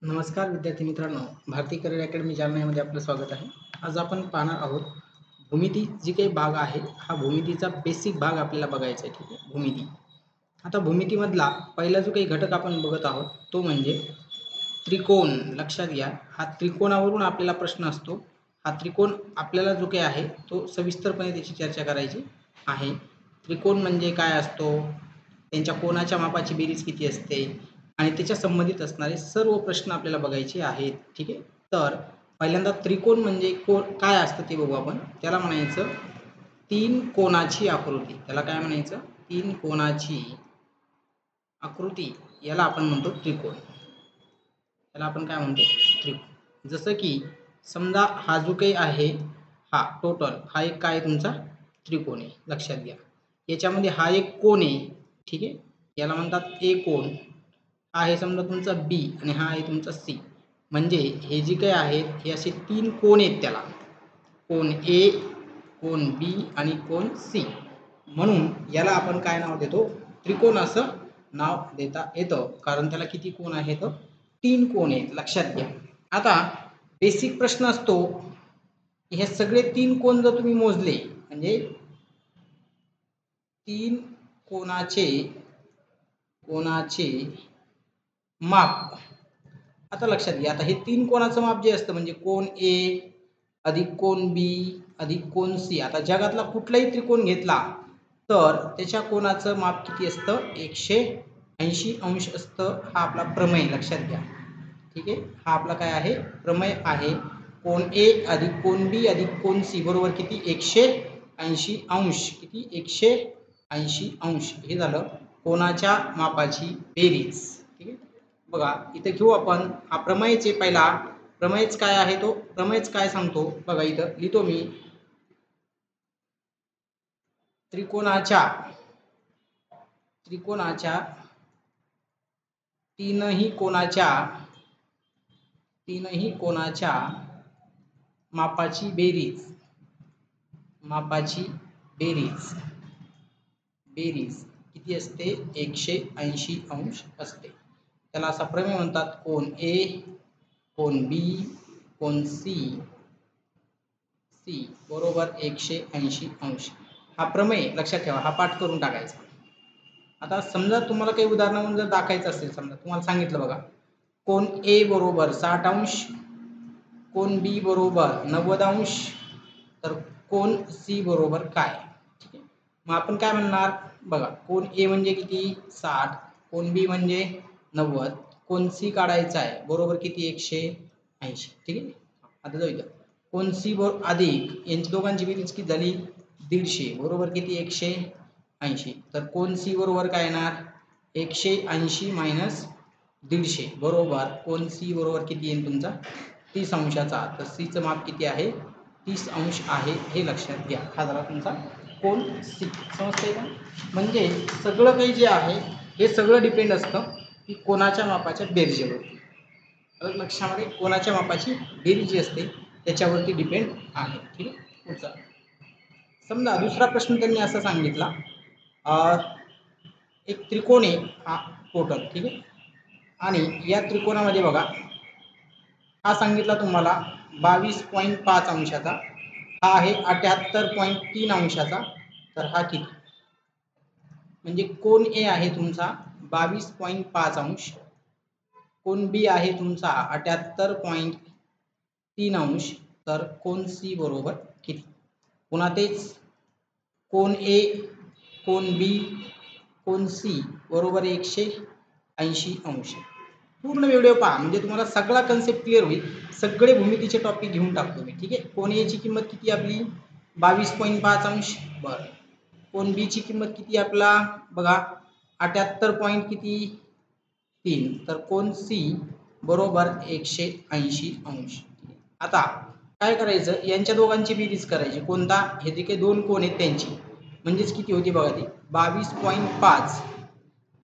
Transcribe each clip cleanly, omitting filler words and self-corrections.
नमस्कार विद्यार्थी मित्रांनो, भारतीय करिअर अकॅडमी जालना यामध्ये आपलं स्वागत आहे. आज आपण पाहणार आहोत भूमिती जी काही भाग आहे, हा भूमितीचा बेसिक भाग आपल्याला बघायचा आहे. ठीक आहे, भूमिती. आता भूमितीमधला पहिला जो काही घटक आपण बघत आहोत तो म्हणजे त्रिकोण. लक्षात घ्या, हा त्रिकोणावरून आपल्याला प्रश्न असतो. हा त्रिकोण आपल्याला जो काही आहे तो सविस्तरपणे त्याची चर्चा करायची आहे. त्रिकोण म्हणजे काय असतो, त्यांच्या कोनाच्या मापाची बेरीज किती असते आणि त्याच्या संबंधित असणारे सर्व प्रश्न आपल्याला बघायचे आहेत. ठीक आहे, तर पहिल्यांदा त्रिकोण म्हणजे काय असतं ते बघू आपण. त्याला म्हणायचं तीन कोनाची आकृती. त्याला काय म्हणायचं? तीन कोनाची आकृती. याला आपण म्हणतो त्रिकोण. त्याला आपण काय म्हणतो? त्रिकोण. जसं की समजा हा जो काही आहे, हा टोटल हा एक काय तुमचा त्रिकोण आहे. लक्षात घ्या, याच्यामध्ये हा एक कोण आहे. ठीक आहे, याला म्हणतात ए कोण. हा आहे समजा तुमचा बी आणि हा आहे तुमचा सी. म्हणजे हे जे काही आहेत हे असे तीन कोण आहेत. त्याला कोण ए, कोण बी आणि कोण सी. म्हणून याला आपण काय नाव देतो? त्रिकोण असं नाव देता येतं. कारण त्याला किती कोण आहेत? तीन कोण आहेत. लक्षात घ्या. आता बेसिक प्रश्न असतो, हे सगळे तीन कोण जर तुम्ही मोजले म्हणजे तीन कोणाचे माप. आता लक्षात घ्या, आता हे तीन कोणाचं माप जे असतं म्हणजे कोण ए अधिक कोण बी अधिक कोण सी. आता जगातला कुठलाही त्रिकोण घेतला तर त्याच्या कोणाचं माप किती असतं? 180 अंश असतं. हा आपला प्रमेय. लक्षात घ्या. ठीक आहे, हा आपला काय आहे? प्रमेय आहे. कोण ए अधिक कोण बी अधिक कोण सी बरोबर किती? 180 अंश. किती? 180 अंश. हे झालं कोणाच्या मापाची बेरीज. ठीक आहे, बघा इथं घेऊ आपण हा प्रमेयचे. पहिला प्रमेयच काय आहे, तो प्रमेयच काय सांगतो बघा. इथं लिहितो मी. त्रिकोणाच्या तीनही कोणाच्या मापाची बेरीज किती असते? 180 अंश असते. त्याला असा प्रमेय म्हणतात. कोण ए, कोण बी, कोण सी बरोबर 180 अंश. हा प्रमेय लक्षात ठेवा. हा पाठ करून टाकायचा. आता समजा तुम्हाला काही उदाहरणावरून जर दाखवायचं असेल, समजा तुम्हाला सांगितलं बघा, कोण ए बरोबर 60 अंश, कोण बी बरोबर 90 अंश, तर कोण सी बरोबर काय? ठीक आहे, मग आपण काय म्हणणार बघा. कोण ए म्हणजे किती? 60. कोण बी म्हणजे 90. कोण सी काढायचा आहे बरोबर किती? 180. ठीक आहे, आता जाऊया. कोण सी बरोबर अधिक यांची दोघांची बेरीज किती झाली? 150 बरोबर किती? 180. तर कोण सी बरोबर काय येणार? 180 मायनस 150 बरोबर कोण सी बरोबर किती येईल तुमचा? 30 अंशाचा. तर सीचं माप किती आहे? 30 अंश आहे. हे लक्षात घ्या. हा झाला तुमचा कोण सी. समजतंय का? म्हणजे सगळं काही जे आहे हे सगळं डिपेंड असतं की कोणाच्या मापाच्या बेरजेवरती. लक्षामध्ये कोणाच्या मापाची बेरीज जी असते त्याच्यावरती डिपेंड आहे. ठीक आहे, पुढचा समजा दुसरा प्रश्न त्यांनी असा सांगितला, एक त्रिकोण आहे हा टोटल. ठीक आहे, आणि या त्रिकोणामध्ये बघा हा सांगितला तुम्हाला 22.5 अंशाचा, हा आहे 78.3 अंशाचा. तर हा किती? म्हणजे कोण ए आहे तुमचा 22.5 अंश, कोण बी आहे तुमचा 78.3 अंश, तर कोण सी बरोबर किती? पुन्हा तेच कोण ए, कोण बी, कोण सी बरोबर 180 अंश. पूर्ण व्हिडिओ पहा म्हणजे तुम्हाला सगळा कन्सेप्ट क्लिअर होईल. सगळे भूमितीचे टॉपिक घेऊन टाकतो मी. ठीक आहे, कोण ए ची किंमत किती आपली? 22.5 अंश. बरं, कोण बी ची किंमत किती आपला बघा? 78 किती? 3. तर कोण सी बरोबर 180 अंश. आता काय करायचं? यांच्या दोघांची बेरीज करायची. कोणता? हे जे काही दोन कोण आहेत त्यांची. म्हणजेच किती होती बघा ती? 22.5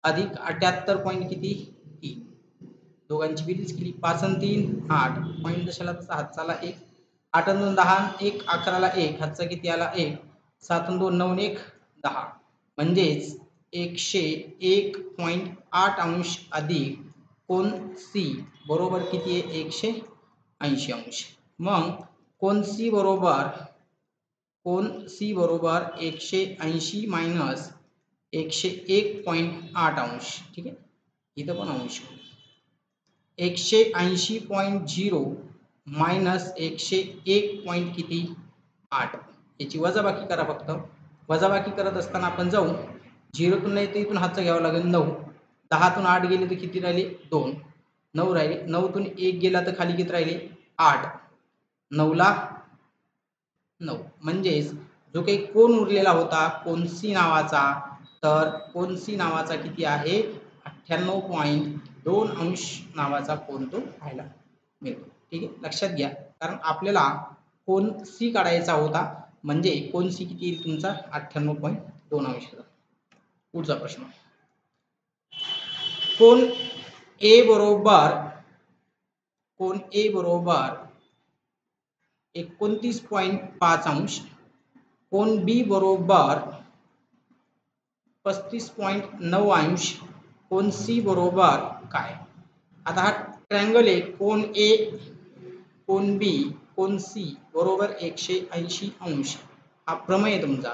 अधिक 78 किती? 3. दोघांची बेरीज केली. 5 आणि 3 8. पॉईंट कशाला तसा हातचाला 1. 8 आणि 2 10. 1 11ला 1 हातचा किती आला? 1. 7 आणि 2 9 आणि 1 10. म्हणजेच 101.8 अंश अधिक कोन सी बरोबर किती आहे 180 अंश. मग कोन सी बरोबर 180 मायनस 101.8 अंश. ठीक आहे, इथं पण अंश 180.0 मायनस 101 पॉईंट किती 8. याची वजाबाकी करा. फक्त वजाबाकी करत असताना आपण जाऊ 0 तून नाही तर इथून हातचं घ्यावं लागेल 9. 10 तून 8 गेले तर किती राहिले 2. 9 राहिले. 9 तून 1 गेला तर खाली किती राहिले 8. 9 ला 9 म्हणजेच जो काही कोन उरलेला होता कोन सी नावाचा, तर कोन सी नावाचा किती आहे 98.2 अंश नावाचा कोन तो पाहायला मिळतो. ठीक आहे, लक्षात घ्या, कारण आपल्याला कोन सी काढायचा होता. म्हणजे कोन सी किती येईल तुमचा 98.2 अंशाचा. पुढचा प्रश्न, कोन ए बरोबर 29.5 अंश, कोन बी बरोबर 35.9 अंश, कोन सी बरोबर काय. आता हा ट्रँगल आहे, कोन ए, कोन बी, कोन सी बरोबर 180 अंश. हा प्रमेय आहे तुमचा.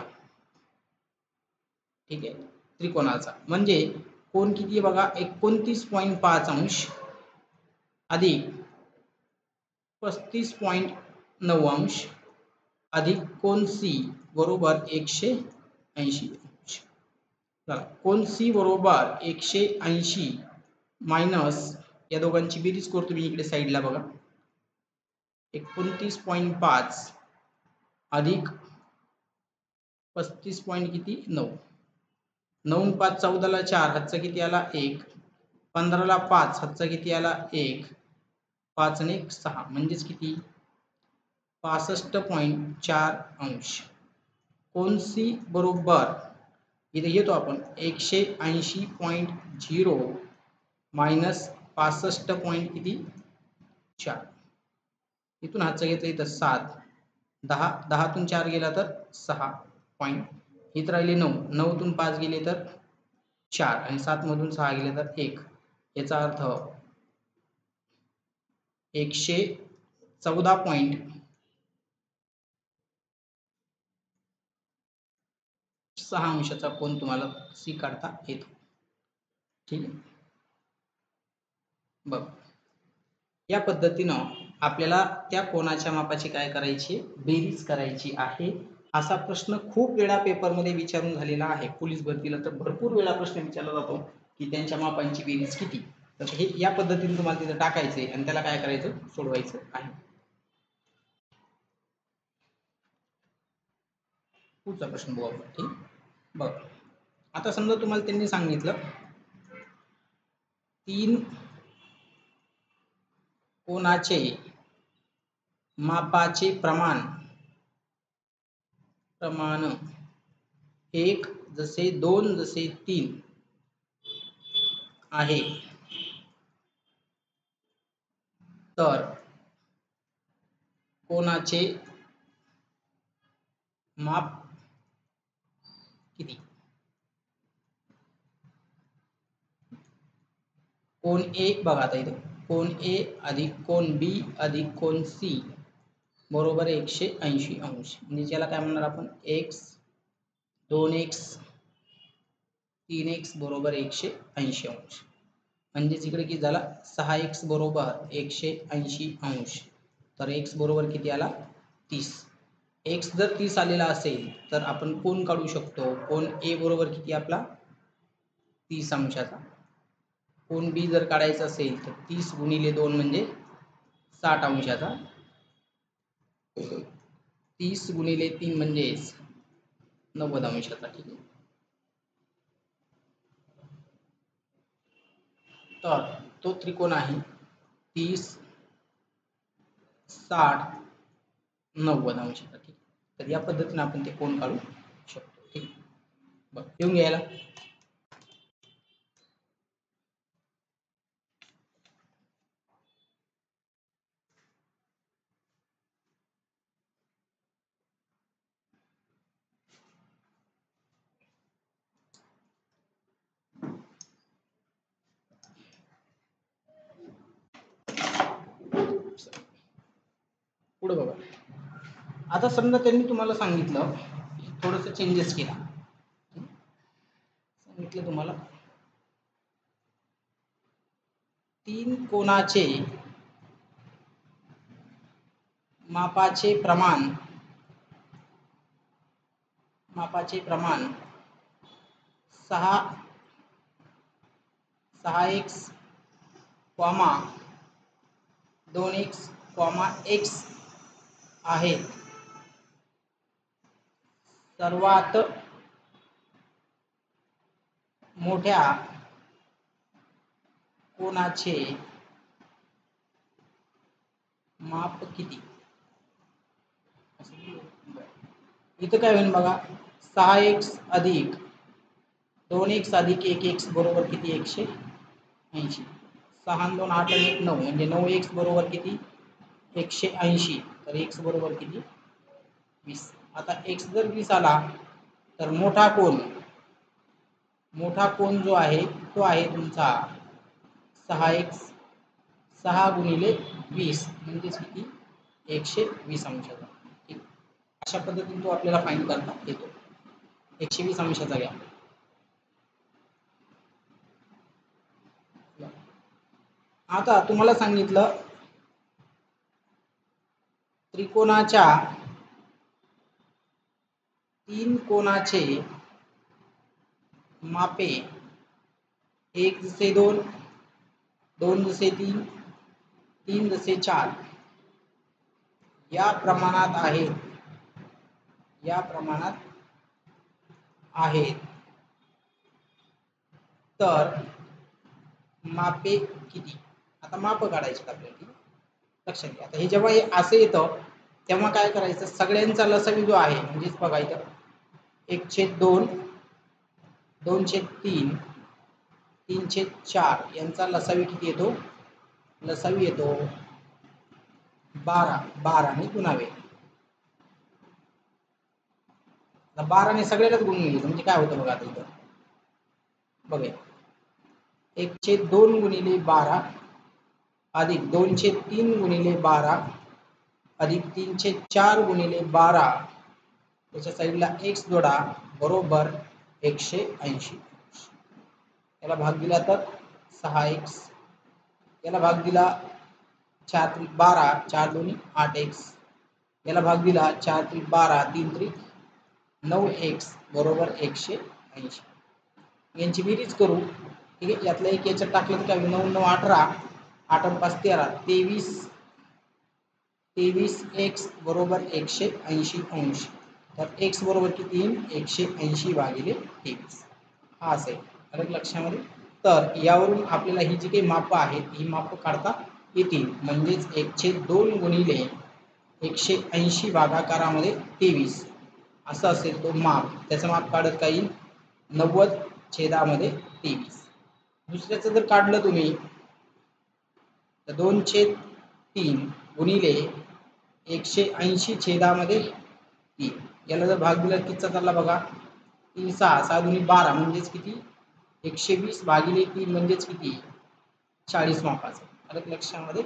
ठीक आहे, त्रिकोणाचा. म्हणजे कोन किती आहे बघा 29.5 अंश अधिक 35.9 अंश अधिक कोन सी बरोबर 180 अंश. कोन सी बरोबर 180 मायनस या दोघांची बेरीज करतो मी इकडे साईडला बघा. 29.5 अधिक 35 पॉईंट किती 9. 9 5 14 ला 4 हातचा किती आला 1. 15 ला 5 हातचा किती आला 1. 5 आणि 1 6 म्हणजेच किती 65.4 अंश. कोन सी बरोबर इथे येतो आपण 180.0 मायनस 65 पॉईंट किती 4. इथून हातचा घेतला इथं 7. 10 तून 4 गेला तर 6 पॉईंट. इथं राहिले 9. 9 तून 5 गेले तर 4 आणि 7 मधून 6 गेले तर 1. याचा अर्थ 114 पॉईंट 6 अंशाचा कोन तुम्हाला सी काढता येतो. ठीक आहे, बघ या पद्धतीनं आपल्याला त्या कोनाच्या मापाची काय करायची बेरीज करायची आहे. असा प्रश्न खूप वेळा पेपरमध्ये विचारून झालेला आहे. पोलीस भरतीला तर भरपूर वेळा प्रश्न विचारला जातो की त्यांच्या मापांची बेरीज किती. तर हे या पद्धतीने तुम्हाला तिथे टाकायचे आणि त्याला काय करायचं सोडवायचं आहे. पुढचा प्रश्न बघू आपण. ठीक, बघ आता समजा तुम्हाला त्यांनी सांगितलं 3 कोनाचे मापाचे प्रमाण 1 जसे 2 जसे 3 आहे, तर कोनाचे माप किती. कोन ए बघा आता इथे कोन ए अधिक कोन बी अधिक कोन सी बरोबर 180 अंश. म्हणजे ज्याला काय म्हणणार आपण x 2x 3x बरोबर 180 अंश. म्हणजे इकडे किती झाला 6x बरोबर 180 अंश. तर x बरोबर किती आला 30. x जर 30 आलेला असेल तर आपण कोन काढू शकतो. कोन ए बरोबर किती आपला 30 अंशाचा. कोन बी जर काढायचा असेल तर 30 गुणिले 2 म्हणजे 60 अंशाचा. 30 गुणिले 3 म्हणजे 90 अंशाचा. ठीक आहे, तर तो त्रिकोण आहे 30 60 90 अंशाचा. ठीक, तर या पद्धतीने आपण ते कोन काढू शकतो. ठीक, बघ येऊन घ्यायला. पुढे बघा. आता समजा त्यांनी तुम्हाला सांगितलं, थोडस चेंजेस केला, सांगितलं तुम्हाला 3 कोणाचे मापाचे प्रमाण 6x, 2x, x आहे. सर्वात मोठ्या कोणाचे माप किती? इथं काय होईल बघा, 6x अधिक 2x अधिक 1x बरोबर किती? 180. 6 आणि 2 8 आणि 1 9 म्हणजे 9x बरोबर किती? 180. तर x बरोबर किती? 20. आता x जर 20 आला तर मोठा कोण जो आहे तो आहे तुमचा 6x, 6 गुणिले 20 म्हणजेच किती? 120 अंशाचा. अशा पद्धतीने तो आपल्याला फाइंड करता येतो. 120 अंशाचा घ्या. आता तुम्हाला सांगितलं त्रिकोणाच्या 3 कोणाचे मापे 1 जसे 2, 2 जसे 3, 3 जसे 4 या प्रमाणात आहेत, तर मापे किती? आता माप काढायची आपल्याला. लक्षात घ्या. आता हे जेव्हा हे असं येतं तेव्हा काय करायचं, सगळ्यांचा लसावी जो आहे म्हणजेच बघा इथं 1/2, 2/3, 3/4 यांचा लसावी किती येतो? लसावी येतो 12. 12 ने गुणावे. 12 ने सगळ्यालाच गुणून घ्यायचं म्हणजे काय होतं बघा आता इथं बघा, 1/2 गुणिले 12 अधिक 2/3 गुणिले 12 अधिक 3/4 गुणिले 12 त्याच्या साईडला x जोडा बरोबर 180. याला भाग दिला तर 6x, याला भाग दिला 4 त्रिक 12, 4 दोन्ही 8x, याला भाग दिला 4 त्रिक 12, 3 त्रिक 9x बरोबर 180. यांची बेरीज करू. ठीक आहे. यातला एक याच्यात टाकलं तर काय 9 9 18, 8 आणि 5 13, 23x बरोबर 180 अंश. तर x बरोबर किती येईल? 180 भागिले 23 हा असेल. आलं लक्षामध्ये? तर यावरून आपल्याला ही जी काही माप आहेत ही माप काढता येतील. म्हणजेच 1/2 गुणिले 180 भागाकारामध्ये 23 असं असेल तो माप. त्याचं माप काढत काय येईल? 90/23. दुसऱ्याचं जर काढलं तुम्ही तर 2/3 गुणिले 180/3. याला जर भाग दिला कितीचा चालला बघा, 3 6 6 दुनी 12 म्हणजेच किती? 120 भागिले 3 म्हणजेच किती? 40 मापाचं. आलं लक्षामध्ये?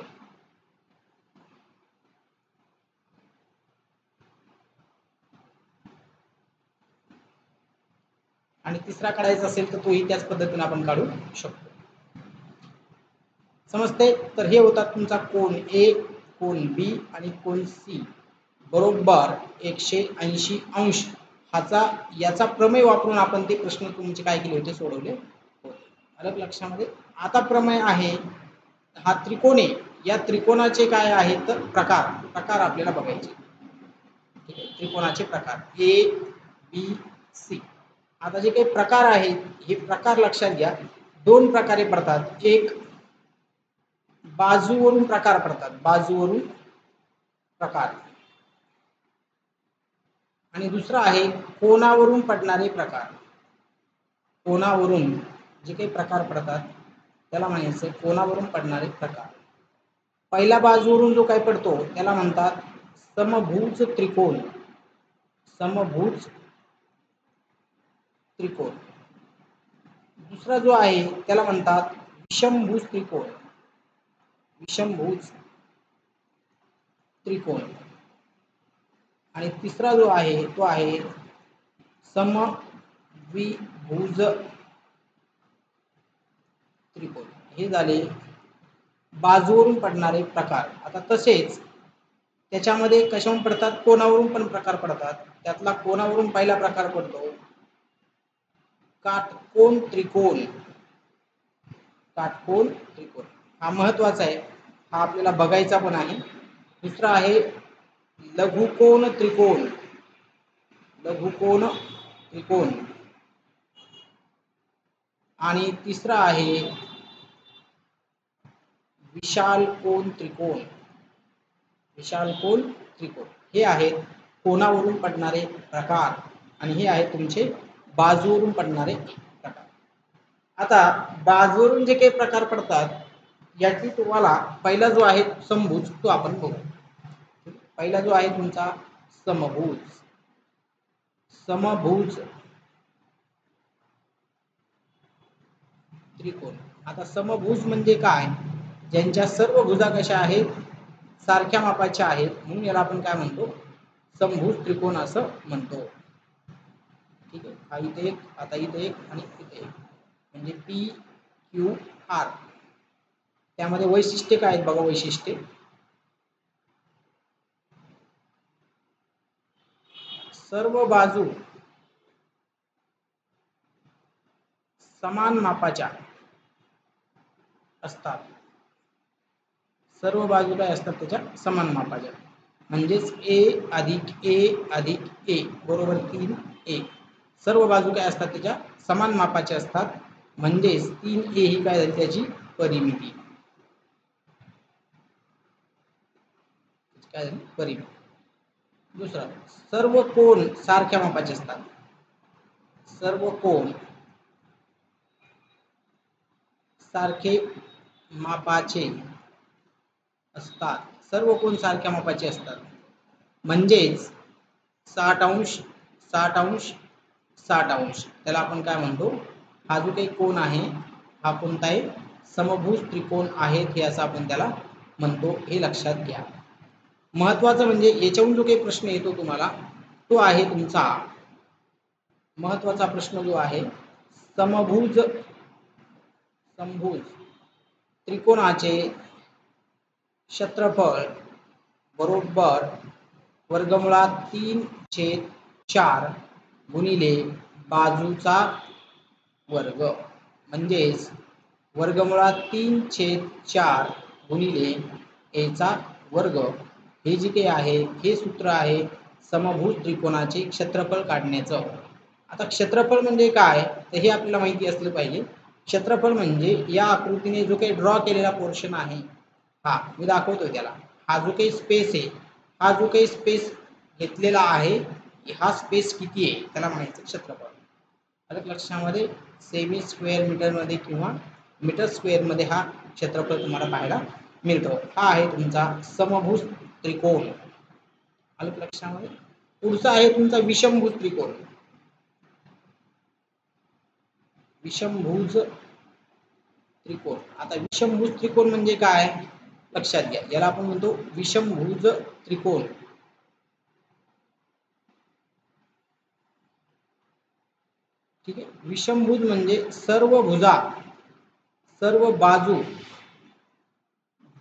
आणि तिसरा काढायचा असेल तर तोही त्याच पद्धतीने आपण काढू शकतो. समजते? तर हे होता तुमचा कोन ए, कोन बी आणि कोन सी बरोबर 180 अंश. याचा प्रमेय वापरून आपण ते प्रश्न तुमचे काय केले होते? सोडवले होते. आलं लक्षामध्ये? आता प्रमेय आहे हा त्रिकोण आहे. या त्रिकोणाचे काय आहेत तर प्रकार आपल्याला बघायचे. ठीक आहे. त्रिकोणाचे प्रकार ए बी सी. आता जे काही प्रकार आहेत हे प्रकार लक्षात घ्या. 2 प्रकारे पडतात. एक बाजूवरून प्रकार पडतात, बाजूवरून प्रकार, आणि दुसरा आहे कोनावरून पडणारे प्रकार. कोनावरून जे काही प्रकार पडतात त्याला म्हणायचं कोनावरून पडणारे प्रकार. पहिल्या बाजूवरून जो काही पडतो त्याला म्हणतात समभुज त्रिकोण. समभुज त्रिकोण. दुसरा जो आहे त्याला म्हणतात विषमभुज त्रिकोण. विषमभुज त्रिकोण आणि तिसरा जो आहे तो आहे समद्विभुज त्रिकोण. हे झाले बाजूवरून पडणारे प्रकार. आता तसेच त्याच्यामध्ये कशावरून पडतात, कोणावरून पण प्रकार पडतात. त्यातला कोणावरून पहिला प्रकार पडतो काटकोन त्रिकोण. काटकोन त्रिकोण हा महत्वाचा आहे, हा आपल्याला बघायचा पण आहे. दुसरा आहे लघुकोन त्रिकोण. लघुकोन त्रिकोण आणि तिसरा आहे विशाल कोन त्रिकोण. विशाल कोन त्रिकोण हे आहेत कोणावरून पडणारे प्रकार आणि हे आहेत तुमचे बाजूवरून पडणारे प्रकार. आता बाजूवरून जे काही प्रकार पडतात याची तुम्हाला पहिला जो आहे समभुज तो आपण बघू. पहिला जो आहे तुमचा समभुज. समभुज त्रिकोण. आता समभुज म्हणजे काय, ज्यांच्या सर्व भुजा कशा आहेत, सारख्या मापाच्या आहेत, म्हणून याला आपण काय म्हणतो समभुज त्रिकोण असं म्हणतो. ठीक आहे, हा इथे एक, आता इथे एक आणि इथे एक, म्हणजे पी क्यू आर. त्यामध्ये वैशिष्ट्ये काय आहेत बघा. वैशिष्ट्ये सर्व बाजू समान मापाच्या असतात. सर्व बाजू काय असतात त्याच्या समान मापाच्या, म्हणजेच ए अधिक ए अधिक ए बरोबर 3a. सर्व बाजू काय असतात त्याच्या समान मापाच्या असतात, म्हणजेच 3a ही काय झाली त्याची परिमिती. काय झाली परिमिती. दुसरा सर्व कोन सारख्या मापाचे असतात. सर्व कोन सारखे मापाचे असतात. सर्व कोन सारख्या मापाचे असतात, म्हणजेच 60 अंश 60 अंश 60 अंश. त्याला आपण काय म्हणतो, हा जो काही कोन आहे हा कोणता आहे समभुज त्रिकोण आहेत हे असं आपण त्याला म्हणतो. हे लक्षात घ्या. महत्वाचं म्हणजे याच्यावरून जो काही प्रश्न येतो तुम्हाला तो आहे तुमचा महत्वाचा प्रश्न जो आहे समभुज त्रिकोणाचे क्षेत्रफळ बरोबर वर्गमुळात 3/4 गुणिले बाजूचा वर्ग, म्हणजेच वर्गमुळात 3/4 गुणिले एचा वर्ग. हे जे काही आहे हे सूत्र आहे समभुज त्रिकोणाचे क्षेत्रफळ काढण्याचं. आता क्षेत्रफळ म्हणजे काय तर हे आपल्याला माहिती असलं पाहिजे. क्षेत्रफळ म्हणजे या आकृतीने जो काही ड्रॉ केलेला पोर्शन आहे, हा मी दाखवतोय त्याला, हा जो काही स्पेस आहे, हा जो काही स्पेस घेतलेला आहे, हा स्पेस किती आहे त्याला म्हणायचं क्षेत्रफळ. आता लक्षामध्ये सेमी स्क्वेअर मीटर मध्ये किंवा मीटर स्क्वेअर मध्ये हा क्षेत्रफळ तुम्हाला पाहायला मिळतो. हा आहे तुमचा समभुज त्रिकोण. आलं लक्षामध्ये. पुढचा आहे तुमचा विषमभुज त्रिकोण. विषमभुज त्रिकोण. आता विषमभुज त्रिकोण म्हणजे काय लक्षात घ्या. याला आपण म्हणतो विषमभुज त्रिकोण. ठीक आहे. विषमभुज म्हणजे सर्व भुजा सर्व बाजू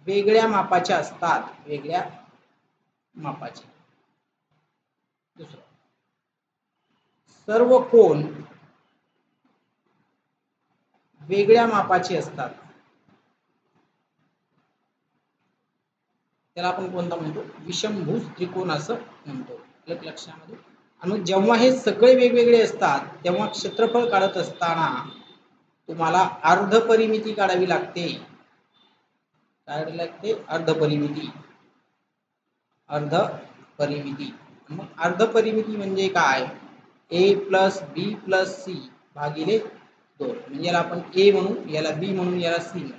वेगळ्या मापाच्या असतात. वेगळ्या मापाचे. दुसरं सर्व कोन वेगळ्या मापाचे असतात. त्याला आपण कोणता म्हणतो विषमभुज त्रिकोण असं म्हणतो. लक्षामध्ये. आणि जेव्हा हे सगळे वेगवेगळे असतात तेव्हा क्षेत्रफळ काढत असताना तुम्हाला अर्धपरिमिती काढावी लागते. काय लागते अर्धपरिमिती. अर्धपरिमिती. मग अर्धपरिमिती म्हणजे काय a + b + c भागिले 2. म्हणजे याला आपण a म्हणू, याला b म्हणू, याला c म्हणू.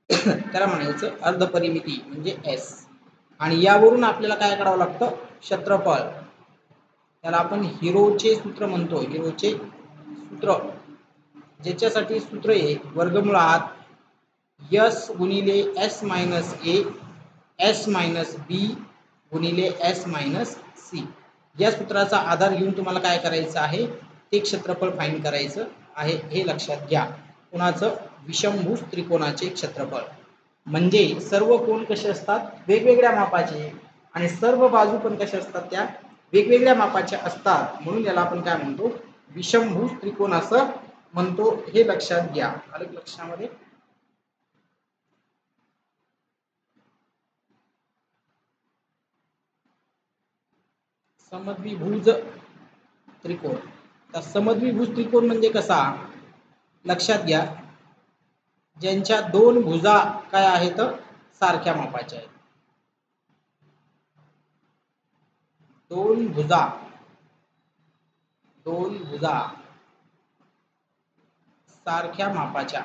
त्याला म्हणायचं अर्धपरिमिती म्हणजे s. आणि यावरून आपल्याला काय करावं लागतं क्षेत्रफळ. त्याला आपण हिरोचे सूत्र म्हणतो. हिरोचे सूत्र ज्याच्यासाठी सूत्र आहे वर्गमुळात s गुणिले s - a एस मायनस बी गुणिले एस मायनस सी या सूत्राचा आधार घेऊन तुम्हाला काय करायचं आहे, ते क्षेत्रफळ फाइंड करायचं आहे हे लक्षात घ्या. कोणाचं? विषमभुज त्रिकोणाचे क्षेत्रफळ. म्हणजे सर्व कोण कसे असतात? वेगवेगळ्या मापाचे आणि सर्व बाजू पण कशा असतात? त्या वेगवेगळ्या मापाच्या असतात. म्हणून याला आपण काय म्हणतो? विषमभुज त्रिकोण असं म्हणतो. हे लक्षात घ्या. आलं लक्षामध्ये? समद्विभुज त्रिकोण. तर समद्विभुज त्रिकोण म्हणजे कसा? लक्षात घ्या, ज्यांच्या दोन भुजा काय आहेत? सारख्या मापाच्या आहेत. दोन भुजा सारख्या मापाच्या.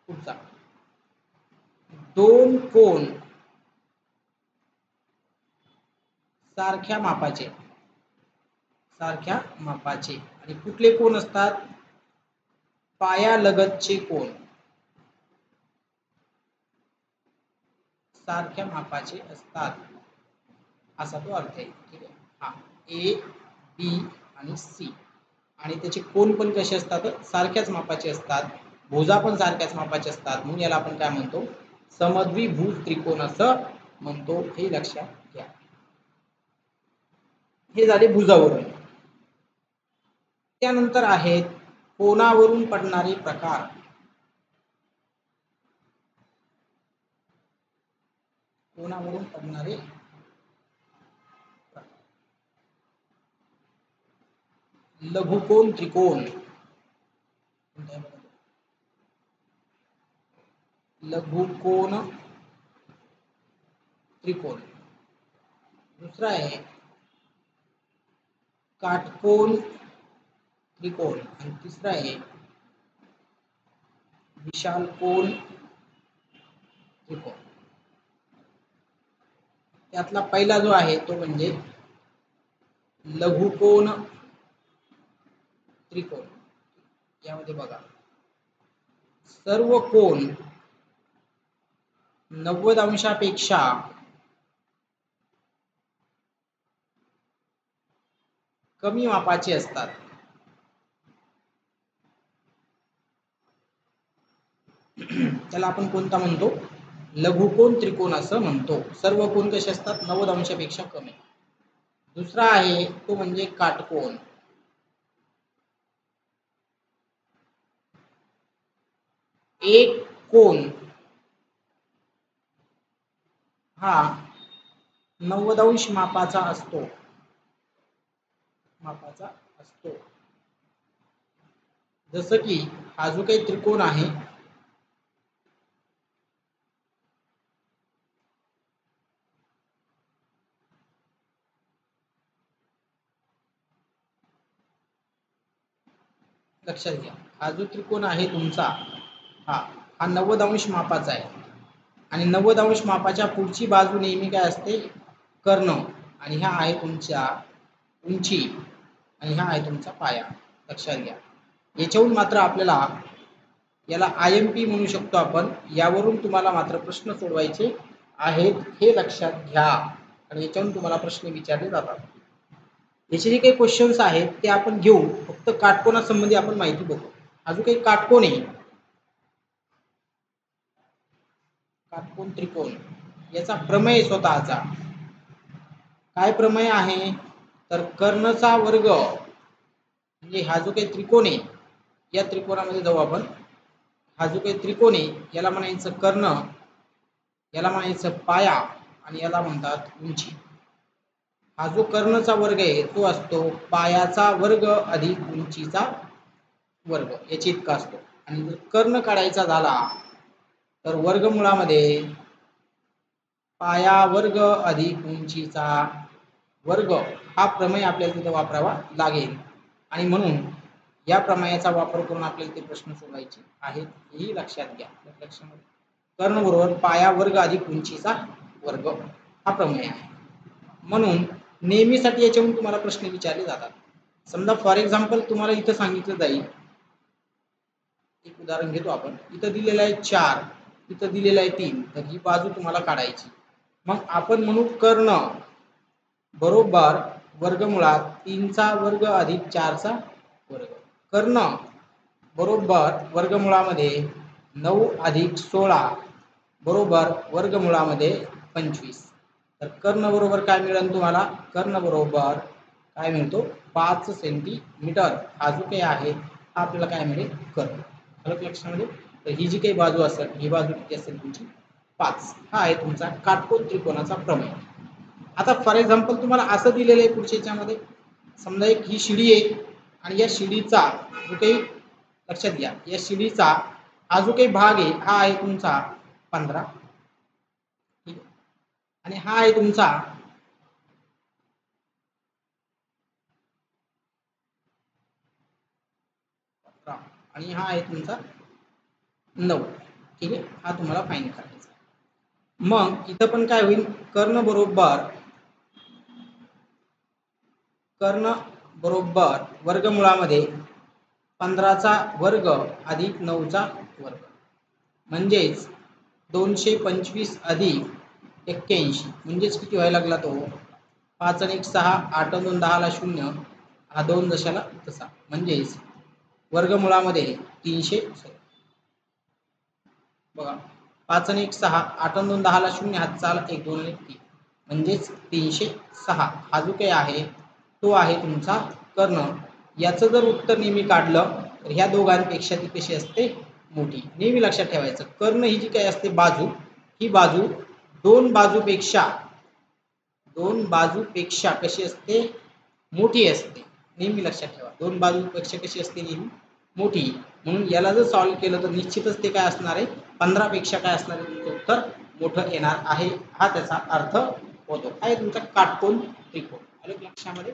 पुढचा, दोन कोण सारख्या मापाचे आणि कुठले कोण असतात? पायालगतचे कोण सारख्या मापाचे असतात, असा तो अर्थ आहे. ठीक आहे. हा, ए बी आणि सी आणि त्याचे कोण पण कसे असतात? सारख्याच मापाचे असतात. भुजा पण सारख्याच मापाचे असतात. म्हणून याला आपण काय म्हणतो? समद्विभुज त्रिकोण असं म्हणतो. हे लक्षात घ्या. हे झाले भुजावरून. त्यानंतर आहेत कोनावरून पडणारे प्रकार. कोनावरून पडणारे लघुकोन त्रिकोण. लघुकोन त्रिकोण. दुसरा आहे काटकोन त्रिकोण आणि तिसरा आहे विशालकोन त्रिकोण. त्यातला पहिला जो आहे तो म्हणजे लघुकोन त्रिकोण. यामध्ये बघा, सर्व कोण 90 अंशापेक्षा कमी मापाचे असतात. त्याला आपण कोणता म्हणतो? लघुकोन त्रिकोण असं म्हणतो. सर्व कोण कसे असतात? 90 अंशापेक्षा कमी. दुसरा आहे तो म्हणजे काटकोन. एक कोण हा 90 अंश मापाचा असतो. जसं की हा जो काही त्रिकोण आहे, लक्षात घ्या, हा जो त्रिकोण आहे तुमचा, हा 90 अंश मापाचा आहे आणि 90 अंश मापाच्या पुढची बाजू नेहमी काय असते? कर्ण. आणि ह्या आहे तुमच्या उंची आणि हा आहे तुमचा पाया. लक्षात घ्या. याच्याहून मात्र आपल्याला याला IMP म्हणू शकतो आपण. यावरून तुम्हाला मात्र प्रश्न सोडवायचे आहेत, हे लक्षात घ्या. आणि याच्यावरून तुम्हाला प्रश्न विचारले जातात. याचे जे काही क्वेश्चन्स आहेत ते आपण घेऊ. फक्त काटकोनासंबंधी आपण माहिती बघू. हा जो काही काटकोन आहे, काटकोन त्रिकोण, याचा प्रमेय स्वतःचा काय प्रमेय आहे? तर कर्णचा वर्ग. म्हणजे हा जो काही त्रिकोण आहे, या त्रिकोणामध्ये जाऊ आपण. हा जो काही त्रिकोण आहे याला म्हणायचं कर्ण, याला म्हणायचं पाया आणि याला म्हणतात उंची. हा जो कर्णचा वर्ग आहे तो असतो पायाचा वर्ग अधिक उंचीचा वर्ग, याची इतका असतो. आणि जर कर्ण काढायचा झाला तर वर्गमुळामध्ये पाया वर्ग अधिक उंचीचा वर्ग हा प्रमेय आपल्याला तिथे वापरावा लागेल. आणि म्हणून या प्रमेयाचा वापर करून आपल्याला ते प्रश्न सोडवायचे आहेत, हेही लक्षात घ्या. लक्षामध्ये कर्ण बरोबर पाया वर्ग अधिक उंचीचा वर्ग हा प्रमेय आहे. म्हणून नेहमीसाठी याच्यावरून तुम्हाला प्रश्न विचारले जातात. समजा फॉर एक्झाम्पल तुम्हाला इथं सांगितलं जाईल, एक उदाहरण घेतो आपण. इथं दिलेलं आहे 4 इथं दिलेलं आहे 3, तर ही बाजू तुम्हाला काढायची. मग आपण म्हणू कर्ण बरोबर वर्गमुळात 3चा वर्ग अधिक 4चा वर्ग. कर्ण बरोबर वर्गमुळामध्ये 9 अधिक 16 बरोबर वर्गमुळामध्ये 25. तर कर्ण बरोबर काय मिळेल तुम्हाला? कर्ण बरोबर काय मिळतो? 5 सेंटीमीटर. हा जो काही आहे हा आपल्याला काय मिळेल? कर्ण. आलं लक्षामध्ये? तर ही जी काही बाजू असेल ही बाजू किती असेल तुमची? 5. हा आहे तुमचा काटकोन त्रिकोणाचा प्रमेय. आता फॉर एक्झाम्पल तुम्हाला असं दिलेलं आहे पुढच्या याच्यामध्ये, समजा एक ही शिडी आहे आणि या शिडीचा जो काही, लक्षात घ्या, या शिडीचा हा जो काही भाग आहे हा आहे तुमचा 15, ठीक आहे, आणि हा आहे तुमचा 15 आणि हा आहे तुमचा 9. ठीक आहे, हा तुम्हाला फाईन करायचा. मग इथं पण काय होईल? कर्ण बरोबर वर्गमुळामध्ये 15चा वर्ग अधिक 9चा वर्ग म्हणजेच 225 अधिक 81 म्हणजेच किती व्हायला लागला तो? 5 आणि 1 6, 8 आणि 2 10 ला 0, हा 2 दशाला तसा, म्हणजेच वर्गमुळामध्ये 300. बघा, 5 आणि 1 6, 8 आणि 2 10 ला 0, हात चाल 1 2 आणि 3, म्हणजेच 306. हा जो काही आहे तो आहे तुमचा कर्ण. याचं जर उत्तर नेहमी काढलं तर ह्या दोघांपेक्षा ती कशी असते? मोठी. नेहमी लक्षात ठेवायचं, कर्ण ही जी काही असते बाजू, ही बाजू दोन बाजूपेक्षा कशी असते? मोठी असते. नेहमी लक्षात ठेवा, दोन बाजूपेक्षा कशी असते? नेहमी मोठी. म्हणून याला जर सॉल्व्ह केलं तर निश्चितच ते काय असणार आहे? 15 पेक्षा काय असणार आहे? तुमचं उत्तर मोठं येणार आहे. हा त्याचा अर्थ होतो. आहे तुमचा काटकोन त्रिकोण. आलं लक्षामध्ये?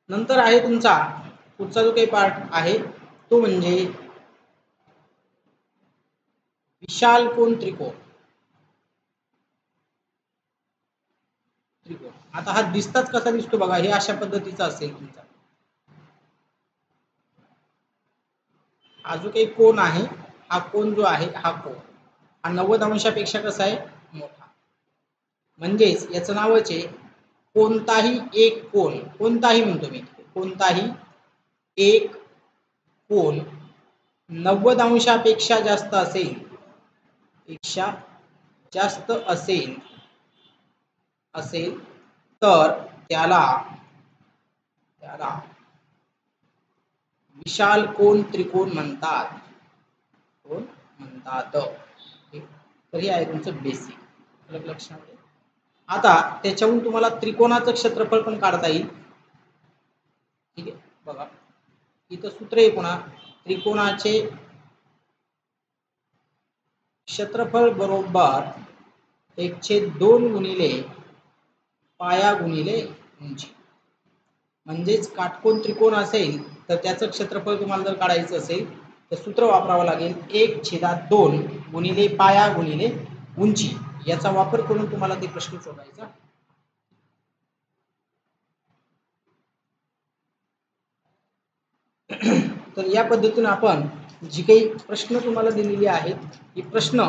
नंतर आहे तुमचा पुढचा जो काही पार्ट आहे तो म्हणजे विशाल कोन त्रिकोण. आता हा दिसताच कसा दिसतो बघा, हे अशा पद्धतीचा असेल तुमचा. हा जो काही कोन आहे, हा कोन जो आहे हा कोन हा 90 अंशापेक्षा कसा आहे? मोठा. म्हणजेच याचं नावच आहे कोणताही एक कोन. कोणताही म्हणतो मी, कोणताही एक कोन 90 अंशापेक्षा जास्त असेल, असेल तर त्याला विशाल कोन त्रिकोण म्हणतात. कोण म्हणतात? तर हे आहे तुमचं बेसिक. लक्षात. आता त्याच्याहून तुम्हाला त्रिकोणाचं क्षेत्रफळ पण काढता येईल. ठीक आहे, बघा इथं सूत्र आहे पुन्हा, त्रिकोणाचे क्षेत्रफळ बरोबर 1/2 गुणिले पाया गुणिले उंची. म्हणजेच काटकोन त्रिकोण असेल तर त्याचं क्षेत्रफळ तुम्हाला जर काढायचं असेल तर सूत्र वापरावं लागेल 1/2 गुणिले पाया गुणिले उंची. याचा वापर करून तुम्हाला ते प्रश्न सोडवायचा. तर या पद्धतीने आपण जी काही प्रश्न तुम्हाला दिलेली आहेत ही प्रश्न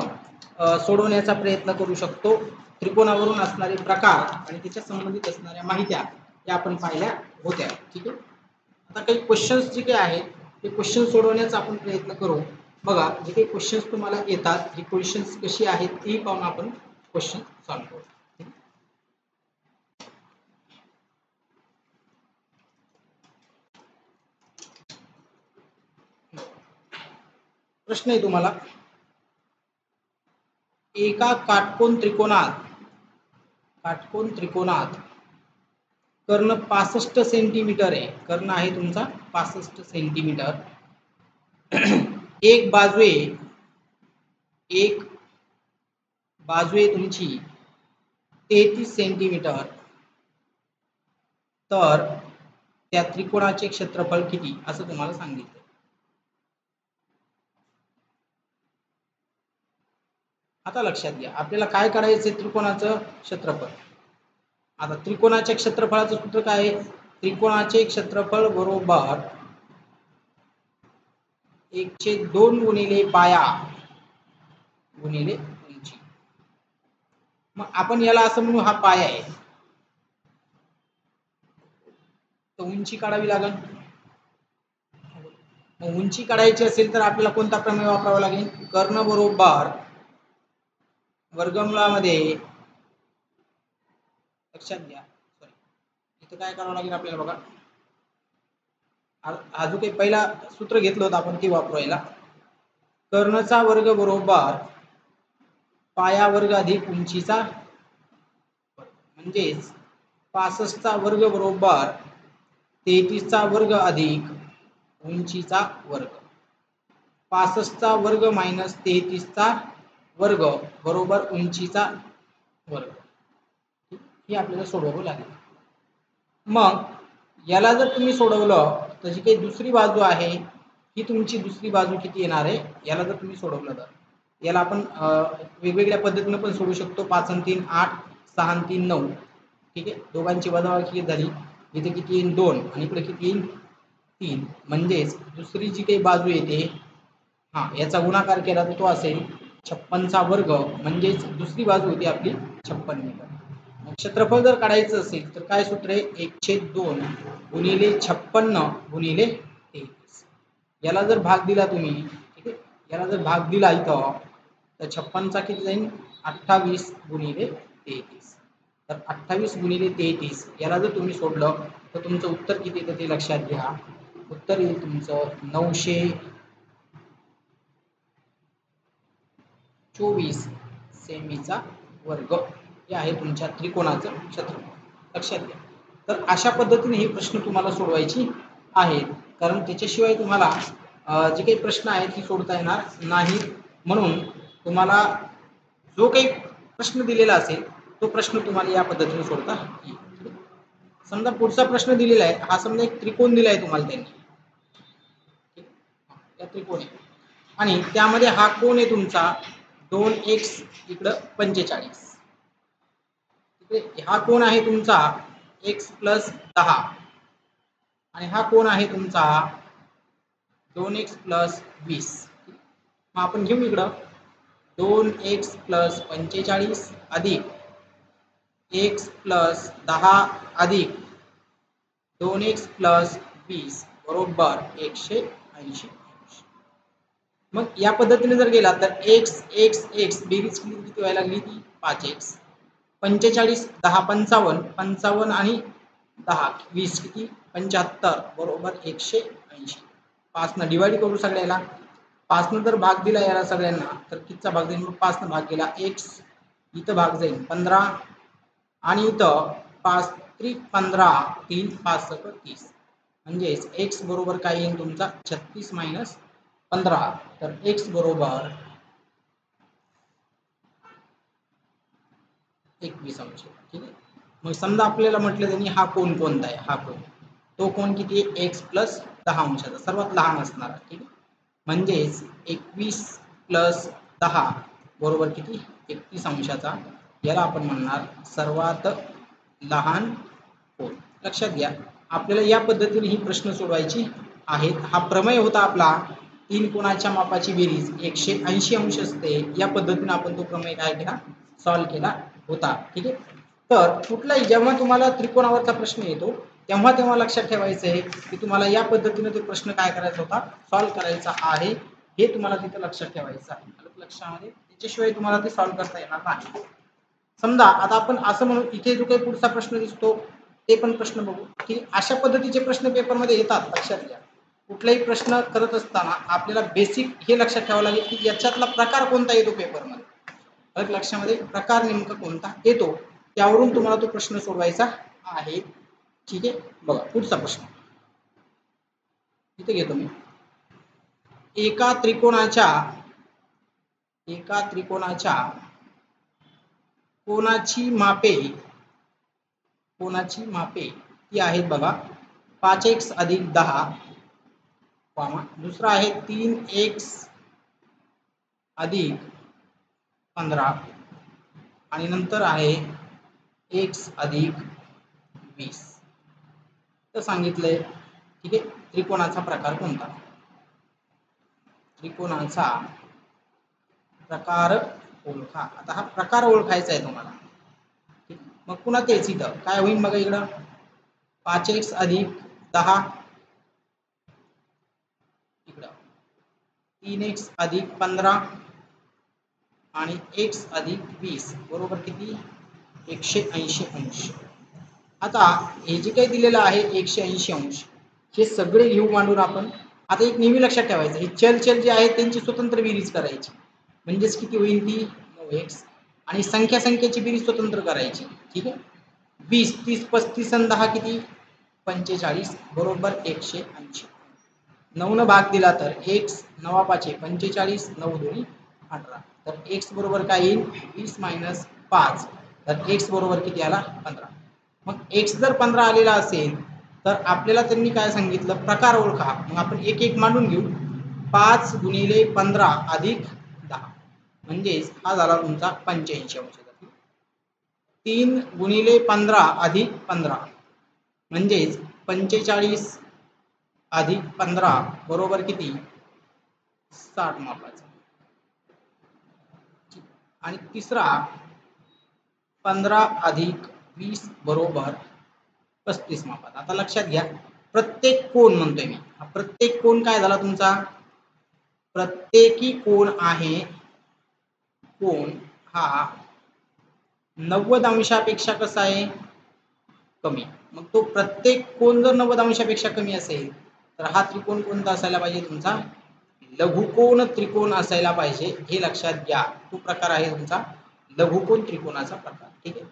सोडवण्याचा प्रयत्न करू शकतो. त्रिकोणावरून असणारे प्रकार आणि त्याच्या संबंधित असणाऱ्या माहित्या या आपण पाहिल्या होत्या. ठीक आहे, आता काही क्वेश्चन्स जे काही आहेत ते क्वेश्चन सोडवण्याचा आपण प्रयत्न करू. बघा, जे काही क्वेश्चन्स तुम्हाला येतात, ही क्वेश्चन्स कशी आहेत ती पाहून आपण क्वेश्चन सॉल्व्ह करू. प्रश्न आहे तुम्हाला, एका काटकोन त्रिकोणात कर्ण 65 सेंटीमीटर आहे. कर्ण आहे तुमचा 65 सेंटीमीटर. एक बाजू आहे तुमची 33 सेंटीमीटर. तर त्या त्रिकोणाचे क्षेत्रफळ किती असं तुम्हाला सांगितलं. आता लक्षात घ्या, आपल्याला काय करायचं? त्रिकोणाचं क्षेत्रफळ. आता त्रिकोणाच्या क्षेत्रफळाचं सूत्र काय आहे? त्रिकोणाचे क्षेत्रफळ बरोबर 1/2 गुणिले पाया गुणिले उंची. मग आपण याला असं म्हणू, हा पाया आहे, तर उंची काढावी लागेल. मग उंची काढायची असेल तर आपल्याला कोणता प्रमेय वापरावा लागेल? कर्ण बरोबर वर्गमूळामध्ये, लक्षात घ्या, सॉरी इथं काय करावं लागेल आपल्याला बघा, हा जो काही पहिला सूत्र घेतलं होतं आपण ते वापरायला. कर्णचा वर्ग बरोबर पाया वर्ग अधिक उंचीचा वर्ग, म्हणजेच 65 चा वर्ग बरोबर 33 चा वर्ग अधिक उंचीचा वर्ग. 65 चा वर्ग मायनस 33 चा वर्ग बरोबर उंचीचा वर्ग. हे आपल्याला सोडवावं लागेल. मग याला जर तुम्ही सोडवलं तर जी काही दुसरी बाजू आहे ही तुमची दुसरी बाजू किती येणार आहे, याला जर तुम्ही सोडवलं तर याला आपण वेगवेगळ्या पद्धतीने पण सोडू शकतो. 5 आणि 3 8, 6 आणि 3 9. ठीक आहे, दोघांची वजाबाकी झाली. इथे किती येईल 2 आणि इकडे किती येईल 3. म्हणजेच दुसरी जी काही बाजू येते, हा याचा गुणाकार केला तर तो असेल 56 चा वर्ग, म्हणजेच दुसरी बाजू होती आपली 56 मीटर. क्षेत्रफळ जर काढायचं असेल तर काय सूत्र आहे? 1/2 गुणिले 56 गुणिले 33. याला जर भाग दिला तुम्ही, ठीक आहे, याला जर भाग दिला इथं तर 56 चा किती जाईल? 28 गुणिले 33. तर 28 गुणिले 33 याला जर तुम्ही सोडलं तर तुमचं उत्तर किती येतं ते लक्षात घ्या. उत्तर येईल तुमचं 924 सेमीचा वर्ग. हे आहे तुमच्या त्रिकोणाचं क्षेत्रफळ, लक्षात घ्या. तर अशा पद्धतीने हे प्रश्न तुम्हाला सोडवायची आहेत, कारण त्याच्याशिवाय तुम्हाला जे काही प्रश्न आहेत ती सोडता येणार नाही. म्हणून तुम्हाला जो काही प्रश्न दिलेला असेल तो प्रश्न तुम्हाला या पद्धतीने सोडता येईल. समजा पुढचा प्रश्न दिलेला आहे, हा समजा एक त्रिकोण दिला आहे तुम्हाला त्यांनी, या त्रिकोण आहे आणि त्यामध्ये हा कोण आहे तुमचा 2x इकडं 45. हा कोण आहे तुमचा x + 10 आणि हा कोण आहे तुमचा 2x + 20. मग आपण घेऊ इकडं 2x + 45 अधिक x + 10 अधिक 2x + 20 बरोबर 180. मग या पद्धतीने जर गेला तर x x x बेरीज किती व्हायला लागली? ती 5x. 45 10 55 55 आणि 10 20 किती? 75 बरोबर 180. 5 न डिवाइड करू सगळ्याला. 5 न जर भाग दिला याला सगळ्यांना तर कितीचा भाग जाईल? मग 5 न भाग केला x, इथं भाग जाईल 15 आणि इथं 5 3 15 3 5 30. म्हणजेच x बरोबर काय येईल तुमचा 36 - 15. तर x बरोबर 21 अंश. ठीक आहे. मग समजा आपल्याला म्हटलं त्यांनी हा कोण कोणता आहे, हा कोण, तो कोण किती आहे? x + 10 अंशाचा, सर्वात लहान असणार. ठीक आहे, म्हणजेच 21 + 10 बरोबर किती? 31 अंशाचा. याला आपण म्हणणार सर्वात लहान कोन. लक्षात घ्या, आपल्याला या पद्धतीने ही प्रश्न सोडवायची आहेत. हा प्रमेय होता आपला, तीन कोणाच्या मापाची बेरीज 180 अंश असते. या पद्धतीने आपण तो प्रमेय काय केला? सॉल्व्ह केला होता. ठीक आहे. तर कुठलाही जेव्हा तुम्हाला त्रिकोणावरचा प्रश्न येतो तेव्हा लक्षात ठेवायचं आहे की तुम्हाला या पद्धतीने तो प्रश्न काय करायचा होता? सॉल्व्ह करायचा आहे. हे तुम्हाला तिथे लक्षात ठेवायचं आहे. लक्षामध्ये, त्याच्याशिवाय तुम्हाला ते सॉल्व्ह करता येणार नाही. समजा आता आपण असं म्हणू, इथे जो काही पुढचा प्रश्न दिसतो ते पण प्रश्न बघू की अशा पद्धतीचे प्रश्न पेपरमध्ये येतात. लक्षात घ्या, कुठलाही प्रश्न करत असताना आपल्याला बेसिक हे लक्षात ठेवावं लागेल की याच्यातला प्रकार कोणता येतो पेपरमध्ये. लक्षामध्ये प्रकार नेमका कोणता येतो त्यावरून तुम्हाला तो प्रश्न सोडवायचा आहे. ठीक आहे, बघा पुढचा प्रश्न इथे घेतो मी. एका त्रिकोणाच्या कोणाची मापे ती आहेत बघा 5x + 10, दुसरा आहे 3x + 15 आणि नंतर आहे x + 20. तर सांगितलंय, ठीक आहे, त्रिकोणाचा प्रकार कोणता, त्रिकोणाचा प्रकार ओळखा. आता हा प्रकार ओळखायचा आहे तुम्हाला. मग पुन्हा तेच इथं काय होईल बघा, इकडं 5x अधिक 10, इकडं 3x अधिक 15 आणि x अधिक 20 बरोबर किती 180 अंश. आता हे जे काही दिलेलं आहे 180 अंश, हे सगळे घेऊ मांडून आपण. आता एक नेहमी लक्षात ठेवायचं, ही चल जे आहे त्यांची स्वतंत्र बेरीज करायची, म्हणजेच किती होईल ती 9x, आणि संख्येची बेरीज स्वतंत्र करायची. ठीक आहे, 20 30 35 आणि 10 किती 45 बरोबर 180. 9 न भाग दिला तर x 9 5 45 9 2 18, तर x बरोबर काय येईल 20 - 5, तर x बरोबर किती आला 15. मग x जर 15 आलेला असेल तर आपल्याला त्यांनी काय सांगितलं, प्रकार ओळखा. मग आपण एक एक मांडून घेऊ. 5 गुणिले 15 अधिक 10 म्हणजेच हा झाला तुमचा 85 अंश. 3 गुणिले 15 अधिक 15 म्हणजेच 45 अधिक 15 बरोबर किती 60 मापाचा. आणि तिसरा 15 अधिक 20 बरोबर 35 मापाचा. आता लक्षात घ्या, प्रत्येक कोण म्हणतोय मी, हा प्रत्येक कोण काय झाला तुमचा, प्रत्येकी कोण आहे, कोण हा 90 अंशापेक्षा कसा आहे कमी. मग तो प्रत्येक कोण जर 90 अंशापेक्षा कमी असेल तर हा त्रिकोण कोणता असायला पाहिजे तुमचा, लघुकोण त्रिकोण असायला पाहिजे. हे लक्षात घ्या, तो प्रकार आहे तुमचा लघुकोण त्रिकोणाचा प्रकार. ठीक आहे,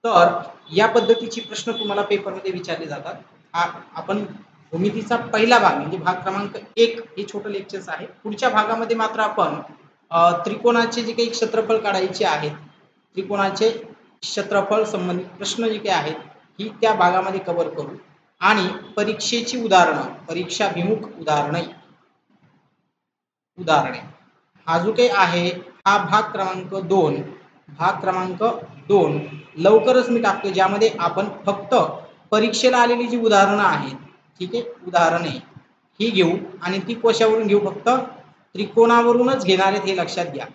तर या पद्धतीची प्रश्न तुम्हाला पेपरमध्ये विचारले जातात. हा आपण भूमितीचा पहिला भाग म्हणजे भाग क्रमांक 1 हे छोटं लेक्चर्स आहे. पुढच्या भागामध्ये मात्र आपण त्रिकोणाचे जे काही क्षेत्रफळ काढायचे आहेत, त्रिकोणाचे क्षेत्रफळ संबंधित प्रश्न जे काही आहेत ही त्या भागामध्ये कव्हर करू. आणि परीक्षेची उदाहरणं, परीक्षाभिमुख उदाहरणे हा जो काही आहे हा भाग क्रमांक 2, भाग क्रमांक 2 लवकरच मी टाकतो, ज्यामध्ये आपण फक्त परीक्षेला आलेली जी उदाहरणं आहेत, ठीक आहे, उदाहरणे ही घेऊ आणि ती कशावरून घेऊ, फक्त त्रिकोणावरूनच घेणार आहेत, हे लक्षात घ्या.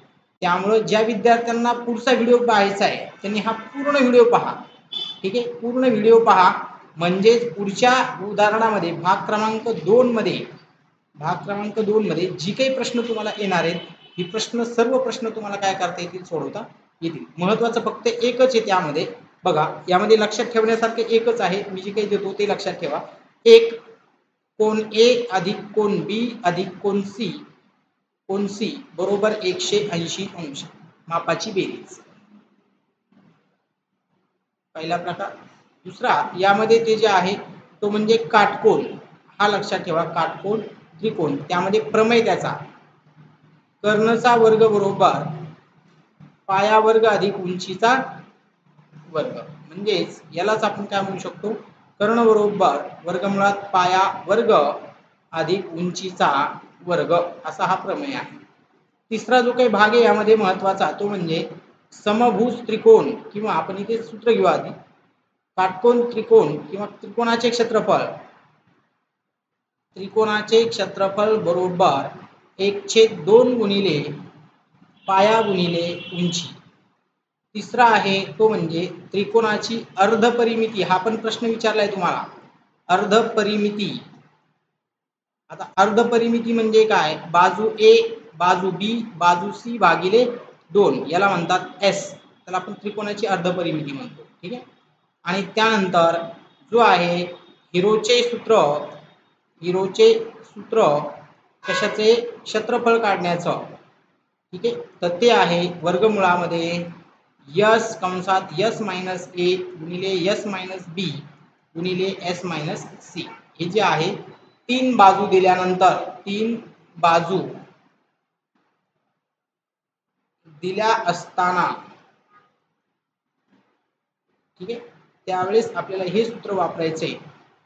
त्यामुळे ज्या विद्यार्थ्यांना पुढचा व्हिडिओ पाहायचा आहे त्यांनी हा पूर्ण व्हिडिओ पहा. ठीक आहे, पूर्ण व्हिडिओ पहा, म्हणजेच पुढच्या उदाहरणामध्ये भाग क्रमांक 2 मध्ये जी काही प्रश्न तुम्हाला येणार आहेत, ही प्रश्न सर्व प्रश्न तुम्हाला काय करता येतील, सोडवता येतील. महत्त्वाचं फक्त एकच आहे त्यामध्ये बघा, यामध्ये लक्षात ठेवण्यासारखे एकच आहे, मी जे काही देतो ते लक्षात ठेवा. एक कोण ए अधिक कोण बी अधिक कोण सी बरोबर 180 अंश मापाची बेरीज, पहिला प्रकार. दुसरा यामध्ये ते जे आहे तो म्हणजे काटकोन, हा लक्षात ठेवा, काटकोन त्रिकोण. त्यामध्ये प्रमेय त्याचा कर्णचा वर्ग बरोबर पाया वर्ग अधिक उंचीचा वर्ग, म्हणजेच यालाच आपण काय म्हणू शकतो, कर्ण बरोबर वर्गमुळात पाया वर्ग अधिक उंचीचा वर्ग, असा हा प्रमेय आहे. तिसरा जो काही भाग आहे यामध्ये महत्त्वाचा तो म्हणजे समभुज त्रिकोण, किंवा आपण इथे सूत्र घेऊ आधी, काटकोन त्रिकोण किंवा त्रिकोणाचे क्षेत्रफळ बरोबर 1/2 गुणिले पाया गुणिले उंची. तिसरा आहे तो म्हणजे त्रिकोणाची अर्धपरिमिती, हा पण प्रश्न विचारलाय तुम्हाला, अर्धपरिमिती. आता अर्धपरिमिती म्हणजे काय, बाजू ए बाजू बी बाजू सी भागिले 2 याला म्हणतात एस, त्याला आपण त्रिकोणाची अर्धपरिमिती म्हणतो. ठीक आहे, आणि त्यानंतर जो आहे हिरोचे सूत्र कशाचे, क्षेत्रफळ काढण्याचं. ठीक आहे, तर ते आहे वर्गमुळामध्ये यस कंसात यस मायनस ए गुणिले यस मायनस बी गुणिले एस मायनस सी. हे जे आहे 3 बाजू दिल्यानंतर, 3 बाजू दिल्या असताना, ठीक आहे, त्यावेळेस आपल्याला हे सूत्र वापरायचे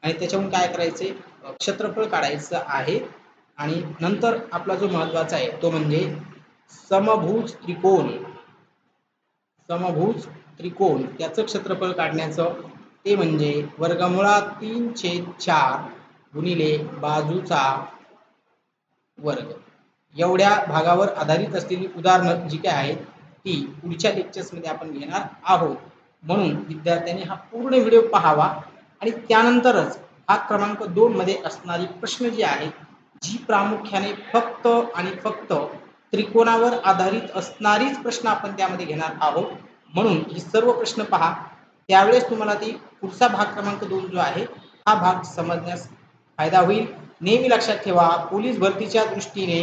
आणि त्याच्यावरून काय करायचे, क्षेत्रफळ काढायचं आहे. आणि नंतर आपला जो महत्त्वाचा आहे तो म्हणजे समभुज त्रिकोण, त्याचं क्षेत्रफळ काढण्याचं. ते म्हणजे वर्गमुळात 3/4 गुणिले बाजूचा वर्ग. एवढ्या भागावर आधारित असलेली उदाहरणं जी काय आहेत ती पुढच्या लेक्चर्समध्ये आपण घेणार आहोत. म्हणून विद्यार्थ्यांनी हा पूर्ण व्हिडिओ पाहावा आणि त्यानंतरच हा क्रमांक 2 मध्ये असणारी प्रश्न जी आहेत जी प्रामुख्याने फक्त आणि फक्त त्रिकोणावर आधारित असणारीच प्रश्न आपण त्यामध्ये घेणार आहोत. म्हणून ही सर्व प्रश्न पहा, त्यावेळेस तुम्हाला ती पुढचा भाग क्रमांक 2 जो आहे हा भाग समजण्यास फायदा होईल. नेहमी लक्षात ठेवा, पोलीस भरतीच्या दृष्टीने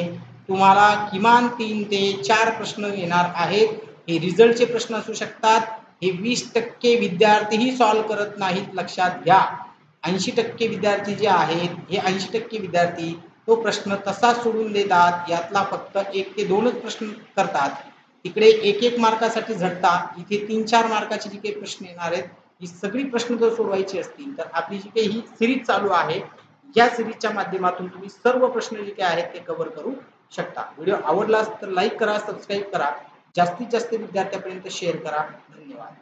तुम्हाला किमान 3 ते 4 प्रश्न येणार आहेत. हे रिझल्टचे प्रश्न असू शकतात. हे 20% विद्यार्थीही सॉल्व्ह करत नाहीत, लक्षात घ्या. 80% विद्यार्थी जे आहेत हे 80% विद्यार्थी तो प्रश्न तसा सोडून देतात. यातला फक्त 1 ते 2च प्रश्न करतात. तिकडे 1-1 मार्कासाठी झटतात. इथे 3-4 मार्काचे जे काही प्रश्न येणार आहेत ही सगळी प्रश्न जर सोडवायची असतील तर आपली जी काही ही सिरीज चालू आहे या सिरीजच्या माध्यमातून तुम्ही सर्व प्रश्न जे काही आहेत ते कव्हर करू शकता. व्हिडिओ आवडला तर लाईक करा, सबस्क्राईब करा, जास्तीत जास्त विद्यार्थ्यांपर्यंत शेअर करा. धन्यवाद.